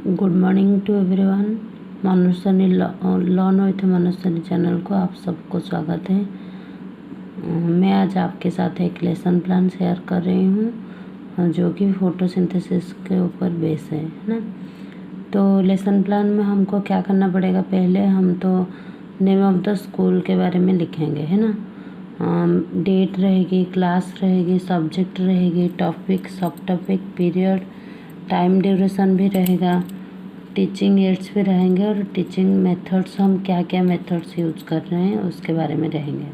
Good morning to everyone. Manoj Saini learn with Manoj Saini channel को आप सबको स्वागत है। मैं आज आपके साथ एक लेसन प्लान शेयर कर रही हूँ जो कि फोटोसिंथेसिस के ऊपर बेस है ना। तो लेसन प्लान में हमको क्या करना पड़ेगा, पहले हम तो नेम ऑफ द स्कूल के बारे में लिखेंगे है ना। डेट रहेगी, क्लास रहेगी, सब्जेक्ट रहेगी, टॉपिक, सब टॉपिक, पीरियड, टाइम ड्यूरेशन भी रहेगा, टीचिंग एड्स भी रहेंगे और टीचिंग मेथड्स, हम क्या क्या मेथड्स यूज कर रहे हैं उसके बारे में रहेंगे।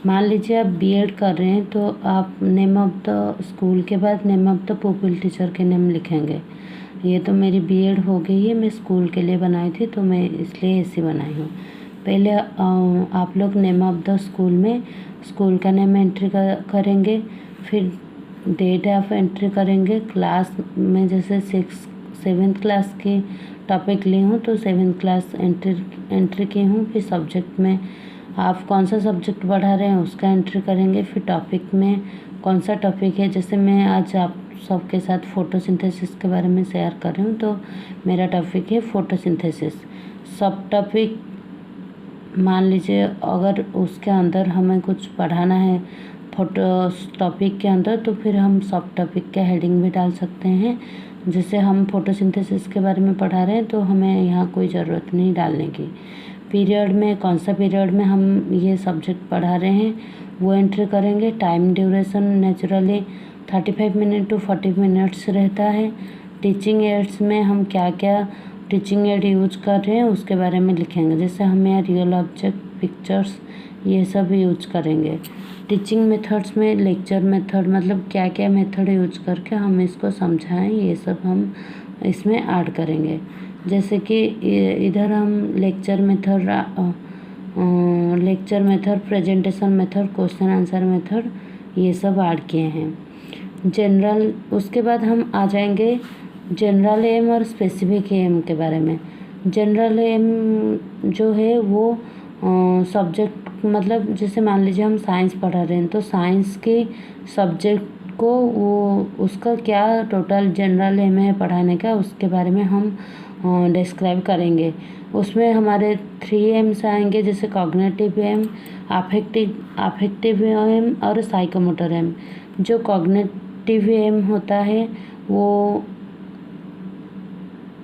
मान लीजिए आप बीएड कर रहे हैं तो आप नेम ऑफ द स्कूल के बाद name of the pupil teacher के नेम लिखेंगे। ये तो मेरी बीएड हो गई है, मैं स्कूल के लिए बनाई थी तो मैं इसलिए ऐसी बनाई हूँ। पहले आप लोग नेम ऑफ द स्कूल में स्कूल का नेम एंट्री करेंगे, फिर डेट ऑफ एंट्री करेंगे। क्लास में जैसे 7th क्लास की टॉपिक ली हूँ तो 7th क्लास एंट्री की हूँ। फिर सब्जेक्ट में आप कौन सा सब्जेक्ट पढ़ा रहे हैं उसका एंट्री करेंगे। फिर टॉपिक में कौन सा टॉपिक है, जैसे मैं आज आप सबके साथ फोटोसिंथेसिस के बारे में शेयर कर रही हूँ तो मेरा टॉपिक है फोटोसिंथेसिस। सब टॉपिक मान लीजिए अगर उसके अंदर हमें कुछ पढ़ाना है फोटो टॉपिक के अंदर तो फिर हम सब टॉपिक का हेडिंग भी डाल सकते हैं। जैसे हम फोटोसिंथेसिस के बारे में पढ़ा रहे हैं तो हमें यहाँ कोई ज़रूरत नहीं डालने की। पीरियड में कौन सा पीरियड में हम ये सब्जेक्ट पढ़ा रहे हैं वो एंट्री करेंगे। Time duration naturally 35 minute to 40 minutes रहता है। टीचिंग एड्स में हम क्या क्या टीचिंग एड यूज कर रहे हैं उसके बारे में लिखेंगे। जैसे हमें रियल ऑब्जेक्ट, पिक्चर्स, ये सब यूज करेंगे। टीचिंग मेथड्स में लेक्चर मेथड, मतलब क्या क्या मेथड यूज करके हम इसको समझाएं, ये सब हम इसमें ऐड करेंगे। जैसे कि इधर हम lecture method, presentation method, question answer method, ये सब ऐड किए हैं। जनरल, उसके बाद हम आ जाएंगे जनरल एम और स्पेसिफिक एम के बारे में। जनरल एम जो है वो सब्जेक्ट, मतलब जैसे मान लीजिए हम साइंस पढ़ा रहे हैं तो साइंस के सब्जेक्ट को वो उसका क्या टोटल जनरल एम है पढ़ाने का, उसके बारे में हम डिस्क्राइब करेंगे। उसमें हमारे 3 एम्स आएंगे, जैसे कॉग्निटिव एम, अफेक्टिव एम और साइकोमोटर एम। जो कॉग्निटिव एम होता है वो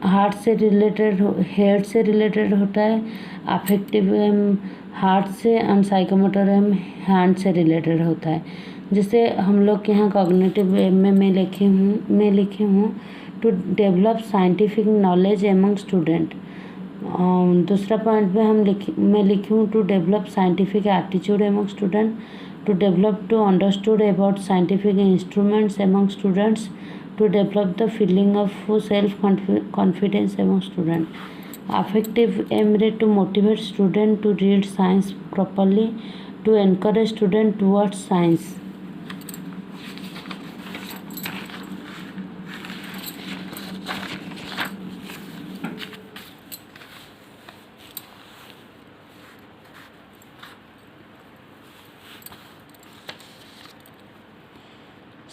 हार्ट से रिलेटेड, हेड से रिलेटेड होता है। अफेक्टिव एम हार्ट से एंड साइकोमोटर एम हैंड से रिलेटेड होता है। जैसे हम लोग के यहाँ कॉग्निटिव एम में मैं लिखी हूँ to develop scientific knowledge among student. दूसरा पॉइंट में मैं लिखी हूँ to develop scientific attitude among student, to develop to understood about scientific instruments among students, to develop the feeling of self-confidence among students. Affective aim to motivate student to read science properly, to encourage student towards science.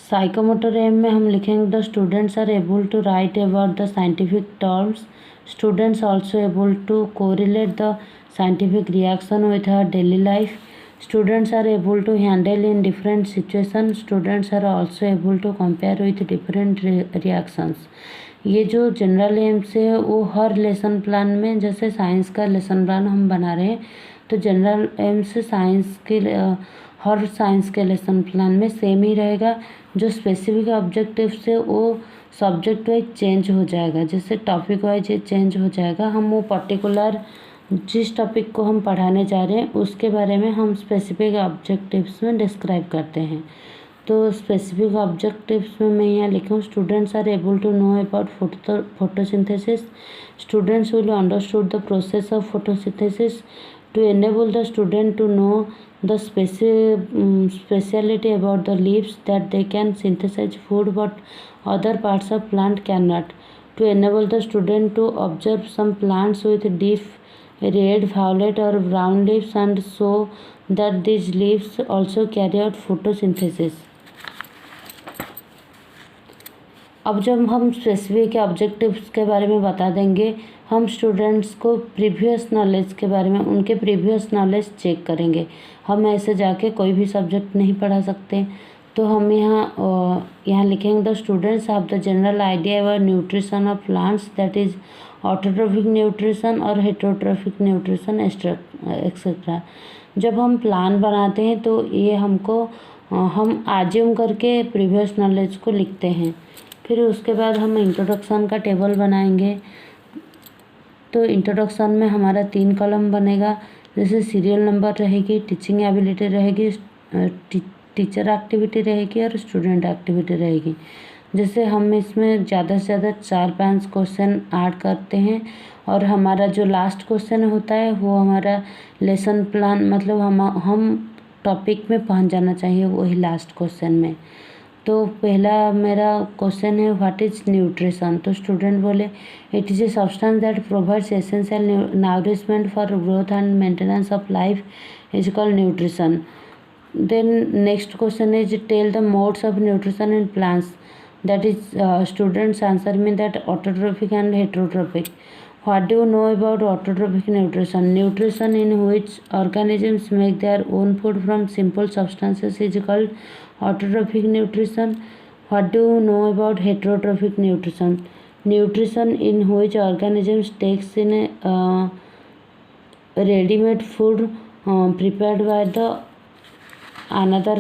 Psychomotor aim में हम लिखेंगे the students are able to write about the scientific terms, students also able to correlate the scientific reaction with our daily life, students are able to handle in different situation, students are also able to compare with different reactions. ये जो general AIIMS है वो हर lesson plan में, जैसे science का lesson plan हम बना रहे हैं तो जनरल एम्स साइंस के हर साइंस के लेसन प्लान में सेम ही रहेगा। जो स्पेसिफिक ऑब्जेक्टिव्स है वो सब्जेक्ट वाइज चेंज हो जाएगा, जैसे टॉपिक वाइज चेंज हो जाएगा। हम वो पर्टिकुलर जिस टॉपिक को हम पढ़ाने जा रहे हैं उसके बारे में हम स्पेसिफिक ऑब्जेक्टिव्स में डिस्क्राइब करते हैं। तो स्पेसिफिक ऑब्जेक्टिव्स में मैं यहाँ लिखूँ students are able to know about photosynthesis, students will understood the process of photosynthesis, to enable the student to know the speciality about the leaves that they can synthesize food but other parts of plant cannot, to enable the student to observe some plants with deep red, violet or brown leaves and show that these leaves also carry out photosynthesis. अब जब हम specific objectives के बारे में बता देंगे, हम students को प्रीवियस नॉलेज के बारे में उनके प्रीवियस नॉलेज चेक करेंगे। हम ऐसे जाके कोई भी सब्जेक्ट नहीं पढ़ा सकते। तो हम यहाँ लिखेंगे the students have the general idea about nutrition of plants, that is autotrophic nutrition और हेटरोट्रोफिक न्यूट्रिशन एक्सेट्रा। जब हम प्लान बनाते हैं तो ये हम आज्यूम करके प्रीवियस नॉलेज को लिखते हैं। फिर उसके बाद हम इंट्रोडक्शन का टेबल बनाएंगे। तो इंट्रोडक्शन में हमारा 3 कॉलम बनेगा, जैसे सीरियल नंबर रहेगी, टीचिंग एबिलिटी रहेगी, टीचर एक्टिविटी रहेगी और स्टूडेंट एक्टिविटी रहेगी। जैसे हम इसमें ज़्यादा से ज़्यादा 4-5 क्वेश्चन ऐड करते हैं और हमारा जो लास्ट क्वेश्चन होता है वो हमारा लेसन प्लान, मतलब हम टॉपिक में पहुंच जाना चाहिए वही लास्ट क्वेश्चन में। तो पहला मेरा क्वेश्चन है व्हाट इज़ न्यूट्रिशन। तो स्टूडेंट बोले it is a substance that provides essential nourishment for growth and maintenance of life is called nutrition. Then next question is tell the modes of nutrition in plants. That is students answer me that autotrophic and heterotrophic. What do you know about autotrophic nutrition? Nutrition in which organisms make their own food from simple substances is called autotrophic nutrition. What do you know about heterotrophic nutrition? Nutrition in which organisms takes in a ready-made food prepared by the another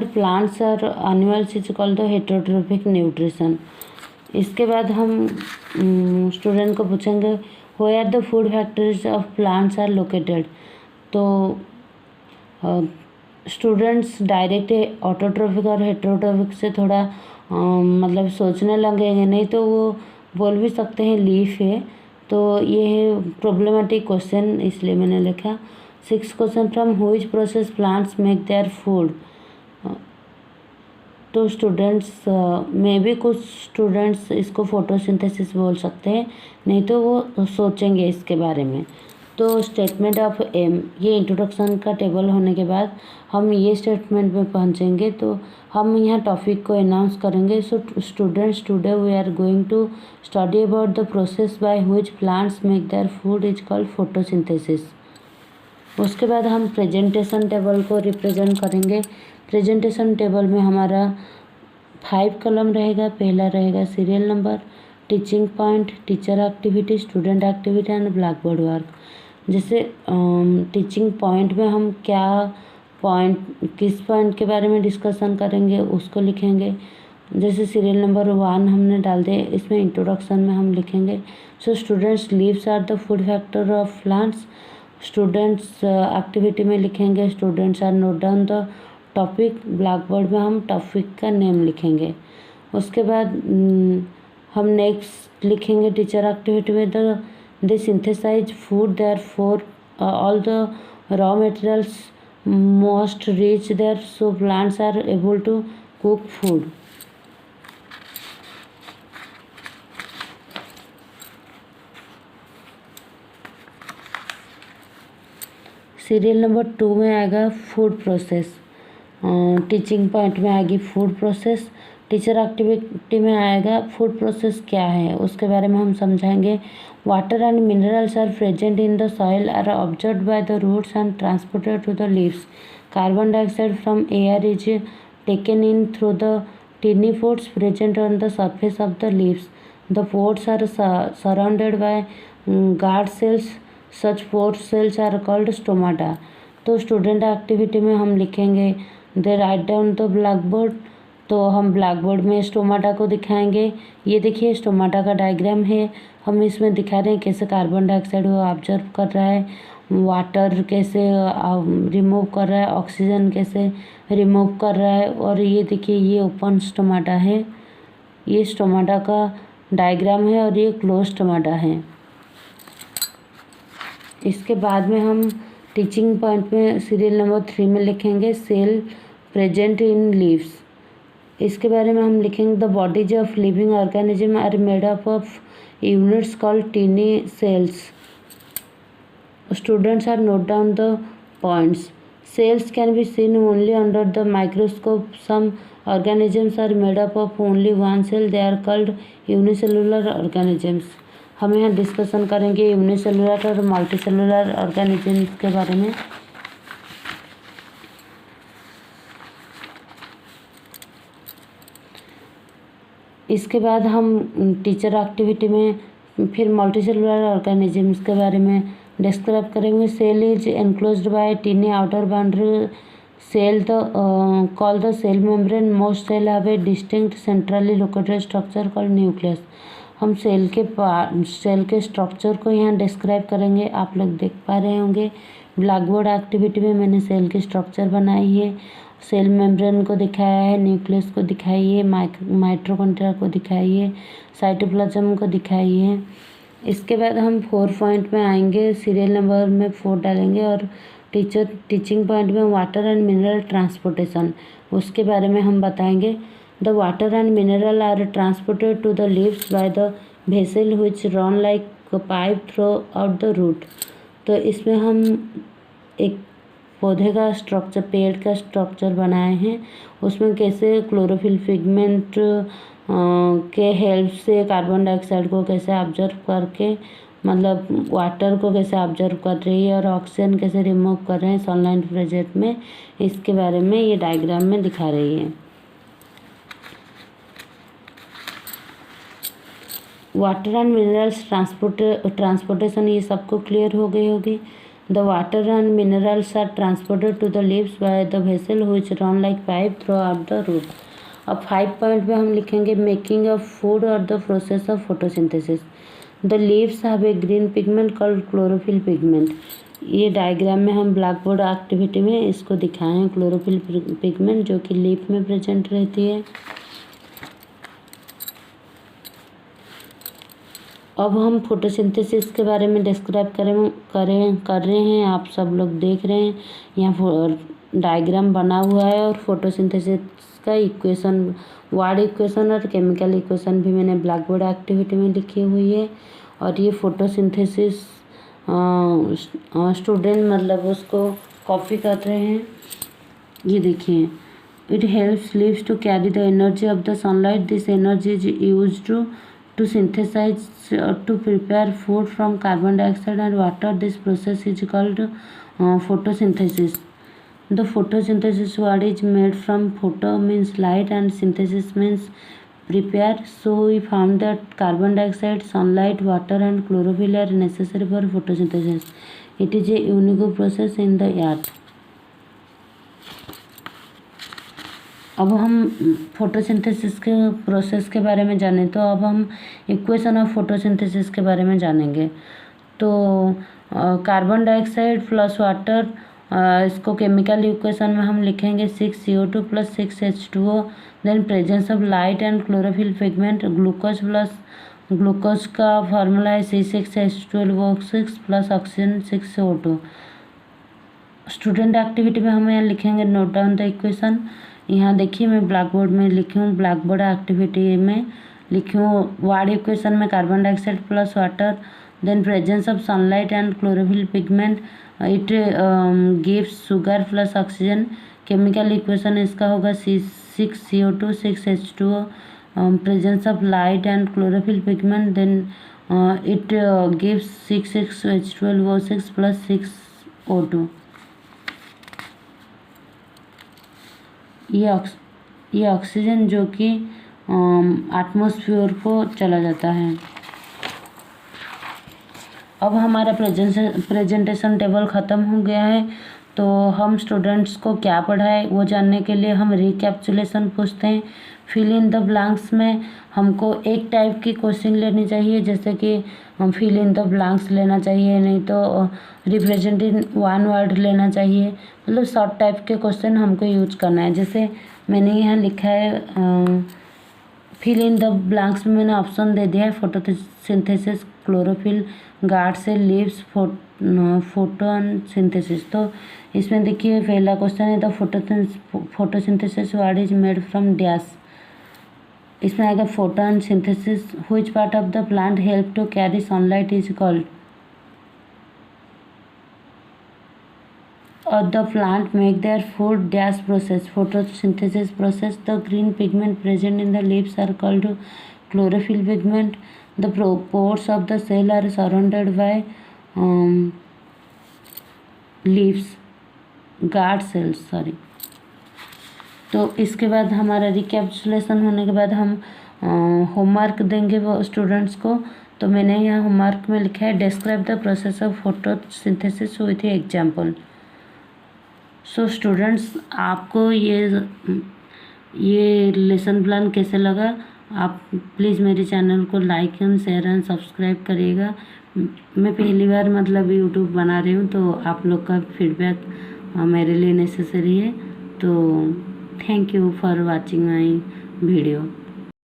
plants or animals is called the heterotrophic nutrition. इसके बाद हम student को पूछेंगे where the food factories of plants are located. तो students direct autotrophic और heterotrophic से थोड़ा मतलब सोचने लगेंगे, नहीं तो वो बोल भी सकते हैं लीफ है। तो ये है प्रॉब्लमेटिक क्वेश्चन, इसलिए मैंने लिखा। 6 question from which process plants make their food. तो स्टूडेंट्स में भी कुछ स्टूडेंट्स इसको फोटोसिंथेसिस बोल सकते हैं, नहीं तो वो सोचेंगे इसके बारे में। तो स्टेटमेंट ऑफ एम, ये इंट्रोडक्शन का टेबल होने के बाद हम ये स्टेटमेंट में पहुंचेंगे। तो हम यहाँ टॉपिक को अनाउंस करेंगे। So students today we are going to study about the process by which plants make their food is called photosynthesis. उसके बाद हम प्रेजेंटेशन टेबल को रिप्रेजेंट करेंगे। प्रेजेंटेशन टेबल में हमारा 5 कॉलम रहेगा। पहला रहेगा serial number, teaching point, teacher activity, student activity and black board work. जैसे टीचिंग पॉइंट में हम किस पॉइंट के बारे में डिस्कशन करेंगे उसको लिखेंगे। जैसे सीरियल नंबर 1 हमने डाल दिया, इसमें इंट्रोडक्शन में हम लिखेंगे so students leaves are the food factor of plants. Students activity में लिखेंगे students are note down the topic. Black board में हम टॉपिक का नेम लिखेंगे। उसके बाद हम नेक्स्ट लिखेंगे टीचर एक्टिविटी में they synthesize food there for all the raw materials most rich there so plants are able to cook food. Serial number 2 में आएगा फूड प्रोसेस। टीचिंग पॉइंट में आएगी फूड प्रोसेस। टीचर एक्टिविटी में आएगा food process क्या है उसके बारे में हम समझाएंगे। Water and minerals are present in the soil are observed by the roots and transported to the leaves. Carbon dioxide from air is taken in through the tiny pods present on the surface of the leaves. The pods are surrounded by guard cells. Such pod cells are called stomata. तो student activity में हम लिखेंगे they write down the blackboard. तो हम black board में stomata को दिखाएंगे। ये देखिए स्टोमाटा का डायग्राम है। हम इसमें दिखा रहे हैं कैसे कार्बन डाइऑक्साइड वो ऑब्जर्व कर रहा है, वाटर कैसे रिमूव कर रहा है, ऑक्सीजन कैसे रिमूव कर रहा है। और ये देखिए ये ओपन स्टोमाटा है, ये स्टोमाटा का डायग्राम है और ये क्लोज स्टोमाटा है। इसके बाद में हम टीचिंग पॉइंट में सीरियल नंबर 3 में लिखेंगे सेल प्रेजेंट इन लीव्स। इसके बारे में हम लिखेंगे the bodies of living organism are made up of units called tiny cells. Students are note down the points. Cells can be seen only under the microscope. Some organisms are made up of only one cell. They are called unicellular organisms. हम यहाँ discussion करेंगे unicellular और multicellular organisms के बारे में। इसके बाद हम टीचर एक्टिविटी में फिर मल्टीसेलुलर ऑर्गेनिजम्स के बारे में डिस्क्राइब करेंगे। Cell is enclosed by tiny outer boundary cell called the cell membrane. Most cell have a distinct centrally located structure called nucleus. हम सेल के स्ट्रक्चर को यहाँ डिस्क्राइब करेंगे। आप लोग देख पा रहे होंगे ब्लैक बोर्ड एक्टिविटी में मैंने सेल की स्ट्रक्चर बनाई है, सेल मेम्ब्रेन को दिखाया है, न्यूक्लियस को दिखाई है, माइटोकॉन्ड्रिया को दिखाई है, साइटोप्लाज्म को दिखाई है। इसके बाद हम 4 पॉइंट में आएंगे, सीरियल नंबर में 4 डालेंगे और टीचिंग पॉइंट में वाटर एंड मिनरल ट्रांसपोर्टेशन उसके बारे में हम बताएंगे। The water and mineral are transported to the leaves by the vessel which run like pipe throughout the root. तो इसमें हम एक पौधे का स्ट्रक्चर, पेड़ का स्ट्रक्चर बनाए हैं, उसमें कैसे क्लोरोफिल पिगमेंट के हेल्प से कार्बन डाइऑक्साइड को कैसे ऑब्जर्व करके, मतलब वाटर को कैसे ऑब्जर्व कर रही है और ऑक्सीजन कैसे रिमूव कर रहे हैं सनलाइट प्रेजेंट में, इसके बारे में ये डायग्राम में दिखा रही है। वाटर एंड मिनरल्स ट्रांसपोर्टेशन ये सबको क्लियर हो गई होगी। The water and minerals are transported to the leaves by the vessel which run like pipe throughout the root. अब 5 पॉइंट में हम लिखेंगे मेकिंग ऑफ फूड और the process of photosynthesis. The leaves have a green pigment called chlorophyll pigment. ये diagram में हम black board activity में इसको दिखाए हैं, क्लोरोफिल पिगमेंट जो कि लीफ में प्रेजेंट रहती है। अब हम फोटोसिंथेसिस के बारे में डिस्क्राइब कर रहे हैं। आप सब लोग देख रहे हैं यहाँ डायग्राम बना हुआ है और फोटोसिंथेसिस का इक्वेशन, वर्ड इक्वेशन और केमिकल इक्वेशन भी मैंने ब्लैक बोर्ड एक्टिविटी में लिखी हुई है। और ये फोटोसिंथेसिस स्टूडेंट मतलब उसको कॉपी कर रहे हैं। ये देखिए, it helps leaves to carry the energy of the sunlight. This energy is used to synthesize to prepare food from carbon dioxide and water. This process is called photosynthesis. The photosynthesis word is made from photo means light and synthesis means prepare. So we found that carbon dioxide, sunlight, water and chlorophyll are necessary for photosynthesis. It is a unique process in the earth. अब हम photosynthesis के process के बारे में जानें तो अब हम इक्वेशन ऑफ फोटोसिंथेसिस के बारे में जानेंगे। तो कार्बन डाइऑक्साइड प्लस वाटर, इसको केमिकल इक्वेशन में हम लिखेंगे 6CO2 plus 6H2O। Then presence of light and chlorophyll pigment, glucose plus glucose का फार्मूला है C6H12O6 plus oxygen 6O2। Student activity में हम यहाँ लिखेंगे नोट डाउन द इक्वेशन। यहाँ देखिए मैं ब्लैक बोर्ड में लिखी हूँ, ब्लैक बोर्ड एक्टिविटी में लिखी हूँ वर्ड इक्वेशन में carbon dioxide plus water, then presence of sunlight and chlorophyll pigment, it gives sugar plus oxygen. Chemical equation इसका होगा C6CO2 6H2O, presence of light and chlorophyll pigment, then it gives 6H12O6 plus 6O2। ये oxygen जो कि atmosphere को चला जाता है। अब हमारा प्रेजेंटेशन टेबल ख़त्म हो गया है। तो हम स्टूडेंट्स को क्या पढ़ाए वो जानने के लिए हम रिकैप्चुलेशन पूछते हैं। फिल इन द ब्लैंक्स में हमको एक टाइप की क्वेश्चन लेनी चाहिए, जैसे कि हम फिल इन द ब्लैंक्स लेना चाहिए, नहीं तो रिप्रेजेंटिंग वन वर्ड लेना चाहिए। मतलब शॉर्ट टाइप के क्वेश्चन हमको यूज करना है। जैसे मैंने यहाँ लिखा है फिल इन द ब्लैंक्स में मैंने ऑप्शन दे दिया है photosynthesis, chlorophyll, guard cell leaves, photosynthesis. तो इसमें देखिए पहला क्वेश्चन है the photosynthesis word is made from dash. इसमें आएगा photosynthesis which part of the plant help to carry sunlight is called. the plant make their food dash process, photosynthesis process. The green pigment present in the leaves are called chlorophyll pigment. The pores of the cell are surrounded by leaves, guard cells sorry. तो इसके बाद हमारा रिकैप्सुलेशन होने के बाद हम homework देंगे वो स्टूडेंट्स को। तो मैंने यहाँ होमवर्क में लिखा है describe the process of photosynthesis with example. So students, आपको ये लेसन प्लान कैसे लगा? आप प्लीज़ मेरे चैनल को like and share and subscribe करिएगा। मैं पहली बार मतलब यूट्यूब बना रही हूँ, तो आप लोग का फीडबैक मेरे लिए नेसेसरी है। तो thank you for watching my video.